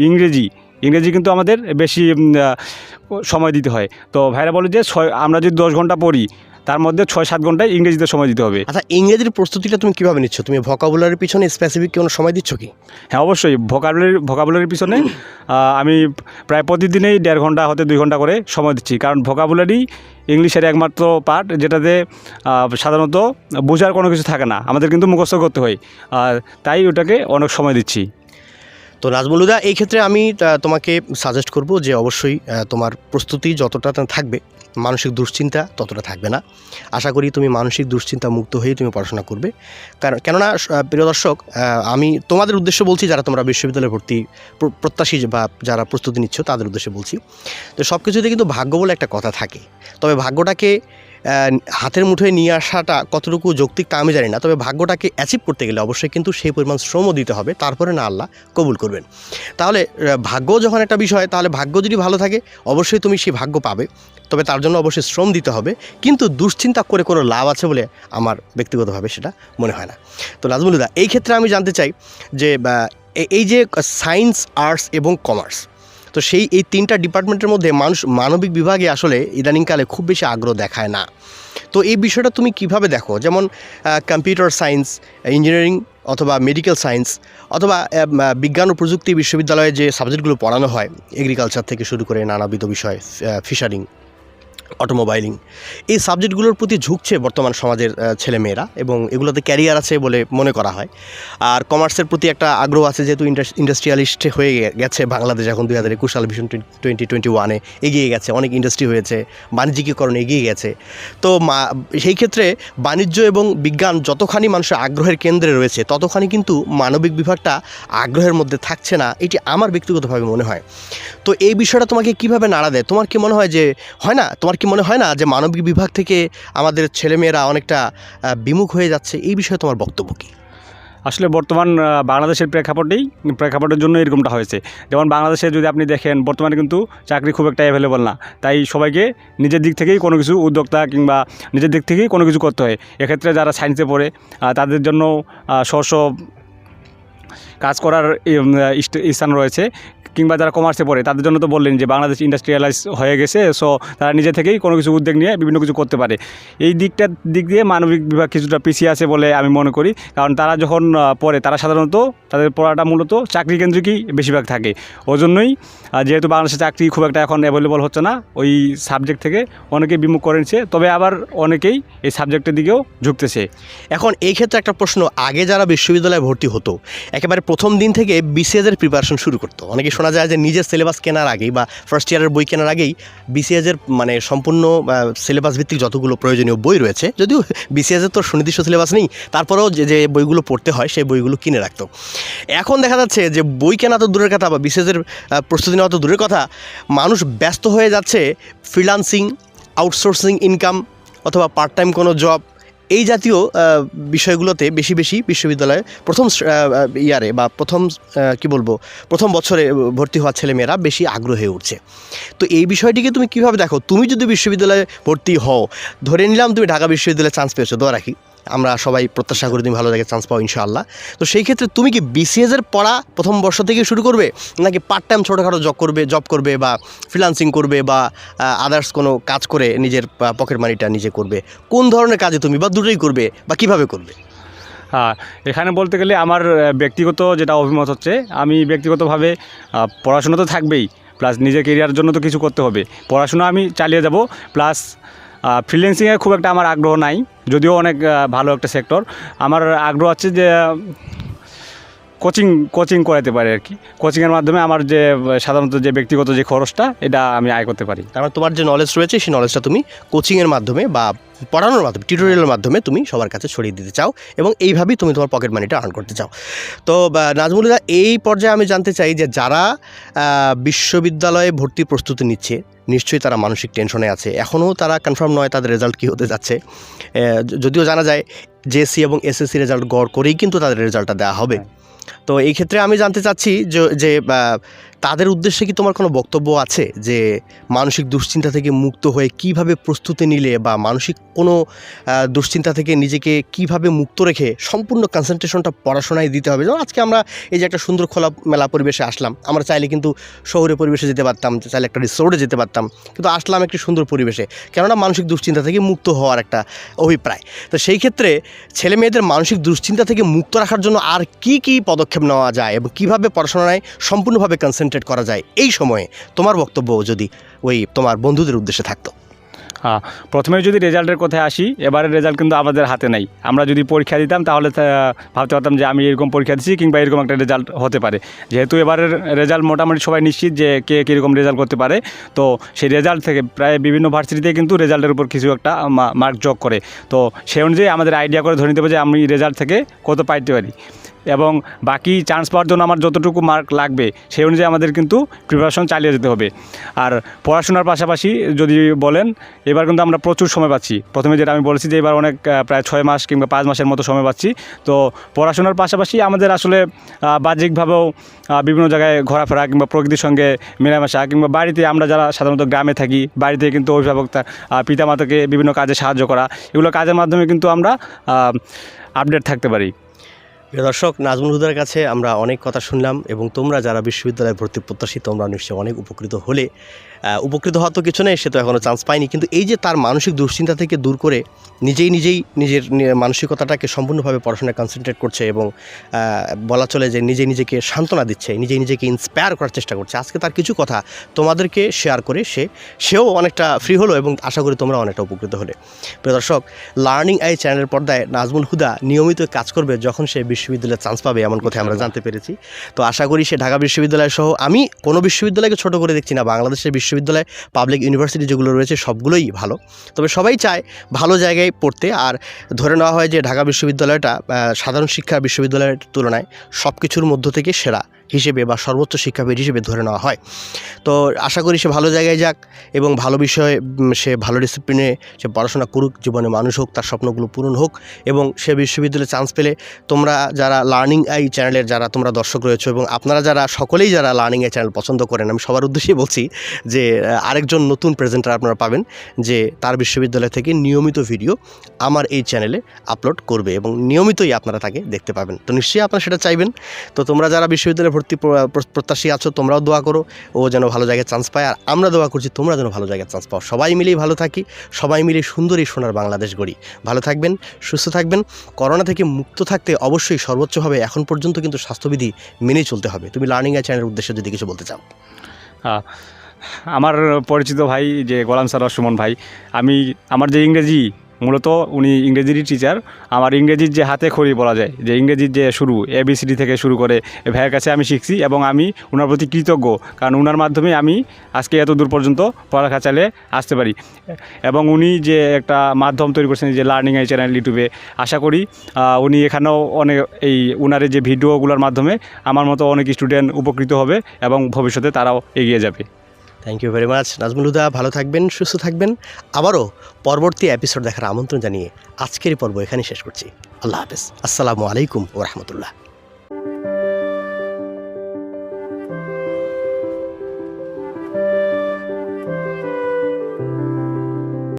ইংরেজি ইংরেজি কিন্তু আমাদের বেশি সময় দিতে হয়। তো ভাইরা বলে যে আমরা যদি 10 ঘন্টা পড়ি তার মধ্যে 6-7 ঘন্টায় ইংরেজিতে সময় দিতে হবে। আচ্ছা, ইংরেজির প্রস্তুতিটা তুমি কীভাবে নিচ্ছ? তুমি ভোকাবুলারির পিছনে স্পেসিফিক কোনো সময় দিচ্ছ কি? হ্যাঁ, অবশ্যই ভোকাবুলারির পিছনে আমি প্রায় প্রতিদিনেই 1.5 ঘন্টা হতে 2 ঘন্টা করে সময় দিচ্ছি, কারণ ভোকাবুলারি ইংলিশের একমাত্র পার্ট যেটাতে সাধারণত বোঝার কোনো কিছু থাকে না, আমাদের কিন্তু মুখস্থ করতে হয়, তাই ওটাকে অনেক সময় দিচ্ছি। তো নাজমুল হুদা, এই ক্ষেত্রে আমি তোমাকে সাজেস্ট করব যে অবশ্যই তোমার প্রস্তুতি যতটা থাকবে, মানসিক দুশ্চিন্তা ততটা থাকবে না। আশা করি তুমি মানসিক দুশ্চিন্তা মুক্ত হয়ে তুমি পড়াশোনা করবে। কেননা প্রিয় দর্শক, আমি তোমাদের উদ্দেশ্য বলছি, যারা তোমরা বিশ্ববিদ্যালয়ে ভর্তি প্রত্যাশী বা যারা প্রস্তুতি নিচ্ছ তাদের উদ্দেশ্যে বলছি। তো সব কিছুতে কিন্তু ভাগ্য বলে একটা কথা থাকে, তবে ভাগ্যটাকে হাতের মুঠোয় নিয়ে আসাটা কতটুকু যৌক্তিক তা আমি জানি না, তবে ভাগ্যটাকে অ্যাচিভ করতে গেলে অবশ্যই কিন্তু সেই পরিমাণ শ্রমও দিতে হবে, তারপরে না আল্লাহ কবুল করবেন। তাহলে ভাগ্য যখন একটা বিষয়, তাহলে ভাগ্য যদি ভালো থাকে অবশ্যই তুমি সেই ভাগ্য পাবে, তবে তার জন্য অবশ্যই শ্রম দিতে হবে। কিন্তু দুশ্চিন্তা করে কোনো লাভ আছে বলে আমার ব্যক্তিগতভাবে সেটা মনে হয় না। তো নাজমুল হুদা, এই ক্ষেত্রে আমি জানতে চাই যে এই যে সায়েন্স, আর্টস এবং কমার্স, তো এই 3টা ডিপার্টমেন্টের মধ্যে মানুষ মানবিক বিভাগে আসলে ইদানিংকালে খুব বেশি আগ্রহ দেখায় না। তো এই বিষয়টা তুমি কিভাবে দেখো? যেমন কম্পিউটার সায়েন্স, ইঞ্জিনিয়ারিং অথবা মেডিকেল সায়েন্স অথবা বিজ্ঞান ও প্রযুক্তি বিশ্ববিদ্যালয়ে যে সাবজেক্টগুলো পড়ানো হয়, এগ্রিকালচার থেকে শুরু করে নানাবিধ বিষয়, ফিশারিং, অটোমোবাইলিং, এই সাবজেক্টগুলোর প্রতি ঝুঁকছে বর্তমান সমাজের ছেলেমেয়েরা, এবং এগুলোতে ক্যারিয়ার আছে বলে মনে করা হয়। আর কমার্সের প্রতি একটা আগ্রহ আছে, যেহেতু ইন্ডাস্ট্রিয়ালিস্ট হয়ে গেছে বাংলাদেশ এখন 2021 সাল ভিশন 2021-এ এগিয়ে গেছে, অনেক ইন্ডাস্ট্রি হয়েছে, বাণিজ্যিকীকরণ এগিয়ে গেছে। তো সেই ক্ষেত্রে বাণিজ্য এবং বিজ্ঞান যতখানি মানুষের আগ্রহের কেন্দ্রে রয়েছে, ততখানি কিন্তু মানবিক বিভাগটা আগ্রহের মধ্যে থাকছে না, এটি আমার ব্যক্তিগতভাবে মনে হয়। তো এই বিষয়টা তোমাকে কিভাবে নাড়া দেয়? তোমার কি মনে হয় যে তোমার কি মনে হয় না যে মানবিক বিভাগ থেকে আমাদের ছেলেমেয়েরা অনেকটা বিমুখ হয়ে যাচ্ছে? এই বিষয়ে তোমার বক্তব্য কী? আসলে বর্তমান বাংলাদেশের প্রেক্ষাপটের জন্য এরকমটা হয়েছে। যেমন বাংলাদেশে যদি আপনি দেখেন, বর্তমানে কিন্তু চাকরি খুব একটা অ্যাভেলেবল না, তাই সবাইকে নিজের দিক থেকেই কোনো কিছু উদ্যোক্তা কিংবা নিজের দিক থেকেই কোনো কিছু করতে হয়। এক্ষেত্রে যারা সায়েন্সে পড়ে তাদের জন্য স্ব কাজ করার স্থান রয়েছে, কিংবা যারা কমার্সে পড়ে তাদের জন্য তো বললেন যে বাংলাদেশ ইন্ডাস্ট্রিয়ালাইজ হয়ে গেছে, সো তারা নিজে থেকেই কোনো কিছু উদ্যোগ নিয়ে বিভিন্ন কিছু করতে পারে। এই দিক দিয়ে মানবিক বিভাগ কিছুটা পিছিয়ে আছে বলে আমি মনে করি, কারণ তারা যখন পড়ে তারা সাধারণত তাদের পড়াটা মূলত চাকরি কেন্দ্রিকই বেশিরভাগ থাকে। ওই জন্যই যেহেতু বাংলাদেশে চাকরি খুব একটা এখন অ্যাভেলেবল হচ্ছে না, ওই সাবজেক্ট থেকে অনেকেই বিমুখ করেছে, তবে আবার অনেকেই এই সাবজেক্টের দিকেও ঝুঁকতেছে। এখন এই ক্ষেত্রে একটা প্রশ্ন, আগে যারা বিশ্ববিদ্যালয়ে ভর্তি হতো একেবারে প্রথম দিন থেকে বিসিএসের প্রিপারেশন শুরু করতো। অনেকে শোনা যায় যে নিজের সিলেবাস কেনার আগেই বা ফার্স্ট ইয়ারের বই কেনার আগেই বিসিএসের মানে সম্পূর্ণ সিলেবাস ভিত্তিক যতগুলো প্রয়োজনীয় বই রয়েছে, যদিও বিসিএসের তো সুনির্দিষ্ট সিলেবাস নেই, তারপরেও যে বইগুলো পড়তে হয় সেই বইগুলো কিনে রাখতো। এখন দেখা যাচ্ছে যে বই কেনা তো দূরের কথা বা বিসিএসের প্রস্তুতি নেওয়া তো দূরের কথা, মানুষ ব্যস্ত হয়ে যাচ্ছে ফ্রিল্যান্সিং, আউটসোর্সিং ইনকাম অথবা পার্ট টাইম কোনো জব, এই জাতীয় বিষয়গুলোতে বেশি বিশ্ববিদ্যালয়ে প্রথম ইয়ারে বা প্রথম বছরে ভর্তি হওয়া ছেলেমেয়েরা বেশি আগ্রহী হয়ে উঠছে। তো এই বিষয়টিকে তুমি কীভাবে দেখো? তুমি যদি বিশ্ববিদ্যালয়ে ভর্তি হও, ধরে নিলাম তুমি ঢাকা বিশ্ববিদ্যালয়ে চান্স পেয়েছো, দোয়া রাখি, আমরা সবাই প্রত্যাশা করি তুমি ভালো জায়গায় চান্স পাও ইনশাআল্লাহ। তো সেই ক্ষেত্রে তুমি কি বিসিএসের পড়া প্রথম বর্ষ থেকে শুরু করবে, নাকি পার্ট টাইম ছোটোখাটো জব করবে বা ফ্রিল্যান্সিং করবে বা আদার্স কোনো কাজ করে নিজের পকেট মানিটা নিজে করবে? কোন ধরনের কাজে তুমি, বা দুটোই করবে, বা কিভাবে করবে? হ্যাঁ, এখানে বলতে গেলে আমার ব্যক্তিগত যেটা অভিমত হচ্ছে, আমি ব্যক্তিগতভাবে পড়াশোনা তো থাকবেই, প্লাস নিজের কেরিয়ারের জন্য তো কিছু করতে হবে। পড়াশোনা আমি চালিয়ে যাব, প্লাস ফ্রিল্যান্সিংয়ে খুব একটা আমার আগ্রহ নাই, যদিও অনেক ভালো একটা সেক্টর। আমার আগ্রহ আছে যে কোচিং করাতে পারি আর কি। কোচিংয়ের মাধ্যমে আমার যে সাধারণত যে ব্যক্তিগত যে খরচটা, এটা আমি আয় করতে পারি। তারপর তোমার যে নলেজ রয়েছে সেই নলেজটা তুমি কোচিংয়ের মাধ্যমে বা পড়ানোর মাধ্যমে, টিউটোরিয়ালের মাধ্যমে তুমি সবার কাছে ছড়িয়ে দিতে চাও, এবং এইভাবেই তুমি তোমার পকেট মানিটা আর্ন করতে চাও। তো নাজমুল হুদা, এই পর্যায়ে আমি জানতে চাই যে যারা বিশ্ববিদ্যালয়ে ভর্তি প্রস্তুতি নিচ্ছে, নিশ্চয়ই তারা মানসিক টেনশনে আছে, এখনও তারা কনফার্ম নয় তাদের রেজাল্ট কী হতে যাচ্ছে। যদিও জানা যায় জেএসসি এবং এসএসসি রেজাল্ট গড় করেই কিন্তু তাদের রেজাল্টটা দেওয়া হবে। তো এই ক্ষেত্রে আমি জানতে চাচ্ছি যে তাদের উদ্দেশ্যে কি তোমার কোনো বক্তব্য আছে যে মানসিক দুশ্চিন্তা থেকে মুক্ত হয়ে কিভাবে প্রস্তুতি নিলে বা মানসিক কোনো দুশ্চিন্তা থেকে নিজেকে কিভাবে মুক্ত রেখে সম্পূর্ণ কনসেন্ট্রেশনটা পড়াশোনায় দিতে হবে? যেমন আজকে আমরা এই যে একটা সুন্দর খোলামেলা পরিবেশে আসলাম, আমরা চাইলে কিন্তু শহরে পরিবেশে যেতে পারতাম, চাইলে একটা রিসোর্টে যেতে পারতাম, কিন্তু আসলাম একটি সুন্দর পরিবেশে, কেননা মানসিক দুশ্চিন্তা থেকে মুক্ত হওয়ার একটা অভিপ্রায়। তো সেই ক্ষেত্রে ছেলে মেয়েদের মানসিক দুশ্চিন্তা থেকে মুক্ত রাখার জন্য আর কি পদক্ষেপ নেওয়া যায় এবং কীভাবে পড়াশোনায় সম্পূর্ণভাবে কনসেন্ট্রেট করা যায় এই সময়ে, তোমার বক্তব্য যদি ওই তোমার বন্ধুদের উদ্দেশ্যে থাকতো। হ্যাঁ, প্রথমে যদি রেজাল্টের কথায় আসি, এবারের রেজাল্ট কিন্তু আমাদের হাতে নেই। আমরা যদি পরীক্ষা দিতাম তাহলে ভাবতে পারতাম যে আমি এরকম পরীক্ষা দিচ্ছি কিংবা এরকম একটা রেজাল্ট হতে পারে। যেহেতু এবারের রেজাল্ট মোটামুটি সবাই নিশ্চিত যে কে কীরকম রেজাল্ট করতে পারে, তো সেই রেজাল্ট থেকে প্রায় বিভিন্ন ভার্সিটিতে কিন্তু রেজাল্টের উপর কিছু একটা মার্ক যোগ করে। তো সেই অনুযায়ী আমাদের আইডিয়া করে ধরে নিতে হবে যে আমি রেজাল্ট থেকে কত পাইতে পারি এবং বাকি চান্স পাওয়ার জন্য আমার যতটুকু মার্ক লাগবে সেই অনুযায়ী আমাদের কিন্তু প্রিপারেশন চালিয়ে যেতে হবে। আর পড়াশোনার পাশাপাশি যদি বলেন, এবার কিন্তু আমরা প্রচুর সময় পাচ্ছি। প্রথমে যেটা আমি বলেছি যে এবার অনেক প্রায় 6 মাস কিংবা 5 মাসের মতো সময় পাচ্ছি। তো পড়াশোনার পাশাপাশি আমাদের আসলে বাহ্যিকভাবেও বিভিন্ন জায়গায় ঘোরাফেরা কিংবা প্রকৃতির সঙ্গে মেলামেশা কিংবা বাড়িতে আমরা যারা সাধারণত গ্রামে থাকি, বাড়িতে কিন্তু অভিভাবক পিতামাতাকে বিভিন্ন কাজে সাহায্য করা, এগুলো কাজের মাধ্যমে কিন্তু আমরা আপডেট থাকতে পারি। প্রিয় দর্শক, নাজমুল হুদার কাছে আমরা অনেক কথা শুনলাম এবং তোমরা যারা বিশ্ববিদ্যালয়ে ভর্তি প্রত্যাশী তোমরা নিশ্চয়ই অনেক উপকৃত হলে। উপকৃত হওয়ার তো কিছু নেই, সে তো এখনও চান্স পায়নি, কিন্তু এই যে তার মানসিক দুশ্চিন্তা থেকে দূর করে নিজেই নিজের মানসিকতাটাকে সম্পূর্ণভাবে পড়াশোনায় কনসেন্ট্রেট করছে এবং বলা চলে যে নিজেকে সান্ত্বনা দিচ্ছে, নিজেকে ইন্সপায়ার করার চেষ্টা করছে। আজকে তার কিছু কথা তোমাদেরকে শেয়ার করে সেও অনেকটা ফ্রি হলো এবং আশা করি তোমরা অনেকটা উপকৃত হলে। প্রিয় দর্শক, লার্নিং আই চ্যানেলের পর্দায় নাজমুল হুদা নিয়মিত কাজ করবে যখন সে বিশ্ববিদ্যালয়ে চান্স পাবে, এমন কথা আমরা জানতে পেরেছি। তো আশা করি সে ঢাকা বিশ্ববিদ্যালয় সহ, আমি কোনো বিশ্ববিদ্যালয়কে ছোট করে দেখছি না, বাংলাদেশের বিশ্ববিদ্যালয় পাবলিক ইউনিভার্সিটি যেগুলো রয়েছে সবগুলোই ভালো। তবে সবাই চায় ভালো জায়গায় পড়তে। আর ধরে নেওয়া হয় যে ঢাকা বিশ্ববিদ্যালয়টা সাধারণ শিক্ষা বিশ্ববিদ্যালয়ের তুলনায় সব কিছুর মধ্য থেকে সেরা হিসেবে বা সর্বোচ্চ শিক্ষাবিদ হিসেবে ধরে নেওয়া হয়। তো আশা করি সে ভালো জায়গায় যাক এবং ভালো বিষয়ে সে ভালো ডিসিপ্লিনে সে পড়াশোনা করুক, জীবনে মানুষ হোক, তার স্বপ্নগুলো পূরণ হোক এবং সে বিশ্ববিদ্যালয়ে চান্স পেলে তোমরা যারা লার্নিং আই চ্যানেলের যারা তোমরা দর্শক রয়েছে এবং আপনারা যারা সকলেই যারা লার্নিং আই চ্যানেল পছন্দ করেন, আমি সবার উদ্দেশ্যেই বলছি যে আরেকজন নতুন প্রেজেন্টার আপনারা পাবেন যে তার বিশ্ববিদ্যালয় থেকে নিয়মিত ভিডিও আমার এই চ্যানেলে আপলোড করবে এবং নিয়মিতই আপনারা তাকে দেখতে পাবেন। তো নিশ্চয়ই আপনারা সেটা চাইবেন। তো তোমরা যারা বিশ্ববিদ্যালয়ে ভর্তি প্রত্যাশী আছো তোমরাও দোয়া করো ও যেন ভালো জায়গায় চান্স পায়, আর আমরা দোয়া করছি তোমরা যেন ভালো জায়গায় চান্স পাও। সবাই মিলেই ভালো থাকি, সবাই মিলে সুন্দর এই সোনার বাংলাদেশ গড়ি। ভালো থাকবেন, সুস্থ থাকবেন। করোনা থেকে মুক্ত থাকতে অবশ্যই সর্বোচ্চভাবে এখন পর্যন্ত কিন্তু স্বাস্থ্যবিধি মেনেই চলতে হবে। তুমি লার্নিং আই চ্যানেলের উদ্দেশ্যে যদি কিছু বলতে চাও। আমার পরিচিত ভাই যে গোলাম স্যার সুমন ভাই, আমার যে ইংরেজি, মূলত উনি ইংরেজিরই টিচার। আমার ইংরেজির যে হাতে খড়ি বলা যায়, যে ইংরেজির যে শুরু ABCD থেকে শুরু করে ভাইয়ের কাছে আমি শিখছি এবং আমি ওনার প্রতি কৃতজ্ঞ, কারণ ওনার মাধ্যমে আমি আজকে এত দূর পর্যন্ত পড়ালেখা চালিয়ে আসতে পারি। এবং উনি যে একটা মাধ্যম তৈরি করছেন যে লার্নিং আই চ্যানেল ইউটিউবে, আশা করি উনি এখানেও অনেক ওনার যে ভিডিওগুলোর মাধ্যমে আমার মতো অনেক স্টুডেন্ট উপকৃত হবে এবং ভবিষ্যতে তারাও এগিয়ে যাবে। Thank you very much Nazmul Huda. ভালো থাকবেন, সুস্থ থাকবেন। আবারও পরবর্তী এপিসোড দেখার আমন্ত্রণ জানিয়ে আজকের পর্ব এখানেই শেষ করছি। আল্লাহ হাফেজ। আসসালামু আলাইকুম ওয়া রাহমাতুল্লাহ।